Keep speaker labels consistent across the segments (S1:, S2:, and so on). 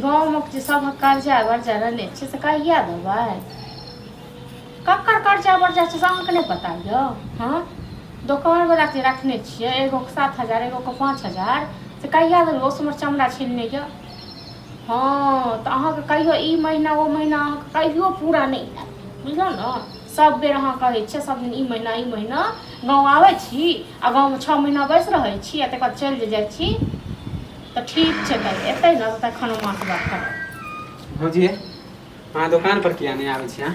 S1: गाँव में सब कर्जा वर्जा रहने से कहिया देबै ककर कर्जा वर्जा से अहाँके नहीं पता यो हाँ दुकान वाला के रखने छियै एगो के 7,000 एगो के 5,000 से कहिया देबै ओस हमर चमड़ा छीनने यऽ हाँ तो अहाँके कहियो ई महीना ओ महीना अहाँके कहियो पूरा नहीं हैत बुझलौ ने सब बेर अहाँ कहै छियै सब दिन ई महीना गाँव आबै छी आ गाँवमे 6 महीना बैस रहै छी आ तकर बाद चलि जाइ छी तो ठीक छै तऽ एतै ने तखन हम अहाँसँ बात करब
S2: भौजी अहाँ दुकान पर किया नहीं आबै छी हाँ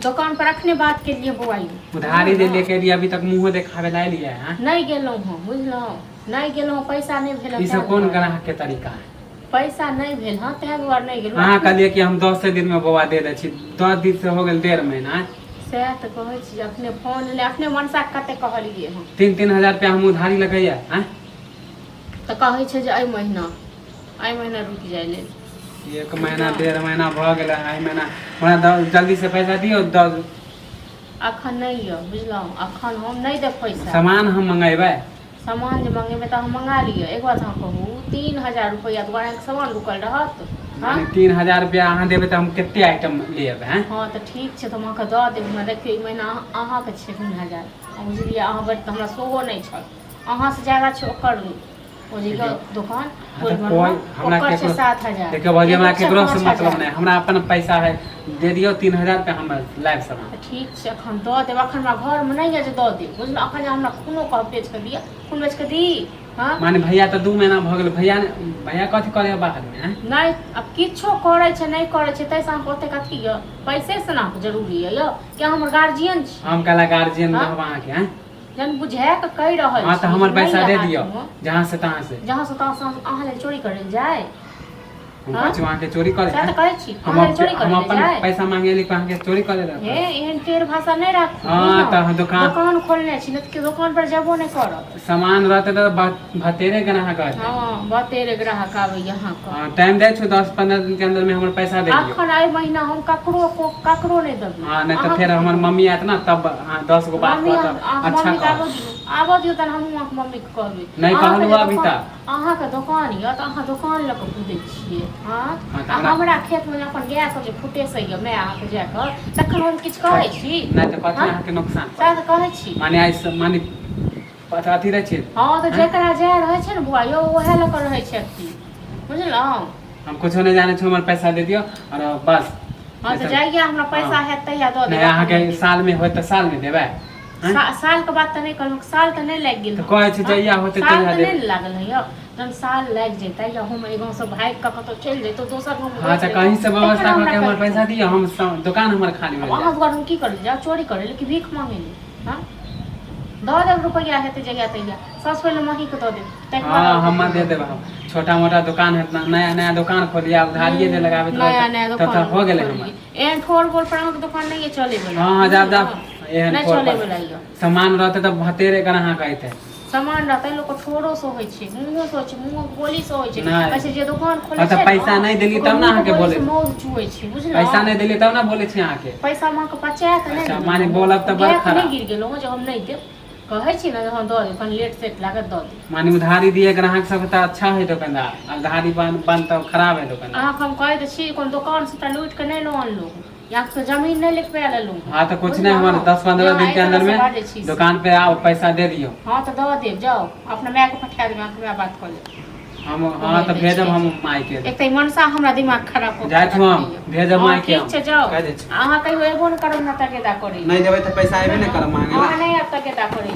S1: दुकान पर रखने बात के लिए बौआ
S2: उधारी जे लेके एलियै अभी तक मुँह देखावे ला एलियै हाँ
S1: नहीं गेलहुँ हम बुझलहुँ नहीं गेलहुँ पैसा नहीं भेल
S2: ई सब कोन ग्राहक के तरीका है
S1: पैसा नहीं भेल हाँ तै दुआरे नहीं गेलहुँ
S2: अहाँ कहलिए कि हम 10 दिन में बौआ दे दै छी 10 दिन से हो गेल 1.5 महीना
S1: सएह तऽ कहै छी अपने फोन ले अपने मनसा कते कहलिए हम
S2: 3-3 हजार रुपया हम उधारी लगैया हैं
S1: तऽ कहै छै जे एहि महीना रुकि जाय लेल
S2: 1 महीना 1.5 महीना भ गेल एहि महीना हमरा जल्दी से पैसा दियो
S1: अखन नहीं य बुझलहुँ अखन हम नहीं देब पैसा
S2: सामान हम मंगेबै
S1: सामान जे मंगेबै तऽ हम मंगा लिअ एक बात अहाँ कहू 3,000 रुपया दुआरे सामान रुकल रहत हाँ
S2: 3,000 रुपया अहाँ देबै तऽ हम कते आइटम लेब हैं
S1: हाँ तऽ ठीक छै तऽ हम अहाँके दऽ देब हमरा देखियौ ई महीना अहाँके छै 3,000 बुझलियै अहाँ बड़ तऽ हमरा सेहो नहीं छल अहाँसँ ज्यादा छै ओकर दुकान
S2: हमरा
S1: ओकर छै 7,000
S2: देखियौ भौजी हमरा केकरो से मतलब नहीं हमरा अपन पैसा है दे दियो 3,000 रुपया हम लाइब सामान
S1: ठीक छै अखन दऽ देब अखन हमरा घरमे नहीं है जे दऽ देब बुझलहुँ अखन हमरा खूनो कह बेच के दिअ खून बेच के दी हाँ
S2: माने भैया तऽ 2 महीना भ गेल भैया कथी करे बाहर में
S1: नहीं अब किछो करे छै नहीं करे छै तैसे अहाँके ओते कथी य पैसे से ना जरूरी है यो कि हमर गार्जियन छी
S2: हम कला गार्जियन रहब अहाँके हैं
S1: जन बुझे के कहि रहल छी
S2: हां त हमर पैसा दे दियो जहां से तहां
S1: अहाँ ले चोरी करे जाय
S2: हम कहै छी वहां के चोरी करे
S1: त कहै छी अहाँ ले चोरी करे
S2: हम अपन पैसा मांगे ली कहां के चोरी करे रह
S1: हे एहन टेर भाषा नहीं राखू
S2: हां त
S1: दुकान खोलने छी न के दुकान पर जाबो नहीं करब
S2: सामान रहते त भतेरे ग्राहक आते
S1: हां भतेरे ग्राहक आवे यहां का
S2: हां टाइम दे छु 10-15 दिन के अंदर में हमर पैसा दे दियो
S1: अखन आई महीना हम ककरो नहीं देब
S2: हां नहीं त फिर हमर मम्मी आत ना तब 10 गो बात कहत अच्छा
S1: आबो दियो त हम मम्मी के कहबे
S2: नहीं कहलु अभी तक
S1: अहाँ के दुकान य त अहाँ दुकान ल के कूदे छिए हां हमरा खेत में अपन गाय सब जे फुटे से य मैं अहाँ के जाकर तखन हम किछ कहै छी
S2: नहीं त कथि अहाँ के नुकसान
S1: साथ कहै छी
S2: माने पता अथी रहे छै
S1: हां त जेकरा जाय रहे छै न बुआ यो ओहे ल कर रहे छै अथी बुझलौ हम
S2: कुछ नहीं जाने छ हमर पैसा दे दियो और बस
S1: हां त जाइए हमरा पैसा है तैया द दे
S2: नहीं अहाँ के साल में होय त साल में देबै
S1: साल के बात त नहीं कहलौ साल त नहीं लाग गेल
S2: त कहै छै जइया होते तइया दे
S1: नहीं लागल है यो जन साल लाग जेतै या हम एगो से भाग के कतो चल जेतो दोसर हम
S2: हां त कहीं से व्यवस्था करके हमर पैसा दियो हम दुकान हमर खाली हो
S1: अहाँ दुआर हम की कर जा चोरी करे ले कि भीख मांगे ले हां दो रुपया हेते जगह तैया सबसे पहले मही के दो दे
S2: हां हम दे देब छोटा मोटा दुकान है नया दुकान खोलिया उधारिये दे लगावे
S1: नया दुकान
S2: त हो गेले हमर
S1: एहन ठोर बोल पर हमर दुकान नहीं चले वाला
S2: हां जा एहन
S1: नहीं चले वाला यो
S2: सामान रहते त भतेरे ग्राहक आइते
S1: सामान रहते लोग ठोरो सो होय छै मुंहो सो छै मुंह बोली सो होय छै ऐसे जे दुकान खोले
S2: छै त पैसा नहीं देली तब ना अहाँ के बोले
S1: मौज चुए छै बुझलो
S2: पैसा नहीं देली तब ना बोले छी अहाँ के
S1: पैसा मां के पचात नहीं
S2: माने बोलब त बड़ खराब
S1: नहीं गिर गेलो जे हम नहीं देब कहै छी ना हम दो दे कन लेट सेट लागत दो दे
S2: माने उधारी दिए ग्राहक सब त अच्छा है दुकानदार उधारी बन त खराब है दुकान
S1: अहाँ हम कह दे छी कोन दुकान से त लूट के नहीं लो लो यहाँ से जमीन नहीं लिख पे लूँ
S2: हाँ तो कुछ नहीं हमारे 10-15 दिन के अंदर में दुकान पे आओ पैसा दे दियो
S1: हाँ तो दवा दे जाओ अपना मैं को पठा दे मैं बात कर ले
S2: हम हाँ तो भेजब हम माई के
S1: एक त मनसा हमरा दिमाग खराब हो
S2: जाय हम भेजब माई के
S1: ठीक छै जाओ अहाँ कहियो एबो न करब न तकेदा करी
S2: नहीं देबै त पैसा एबे न करब मांगे
S1: हां नहीं अब तकेदा करी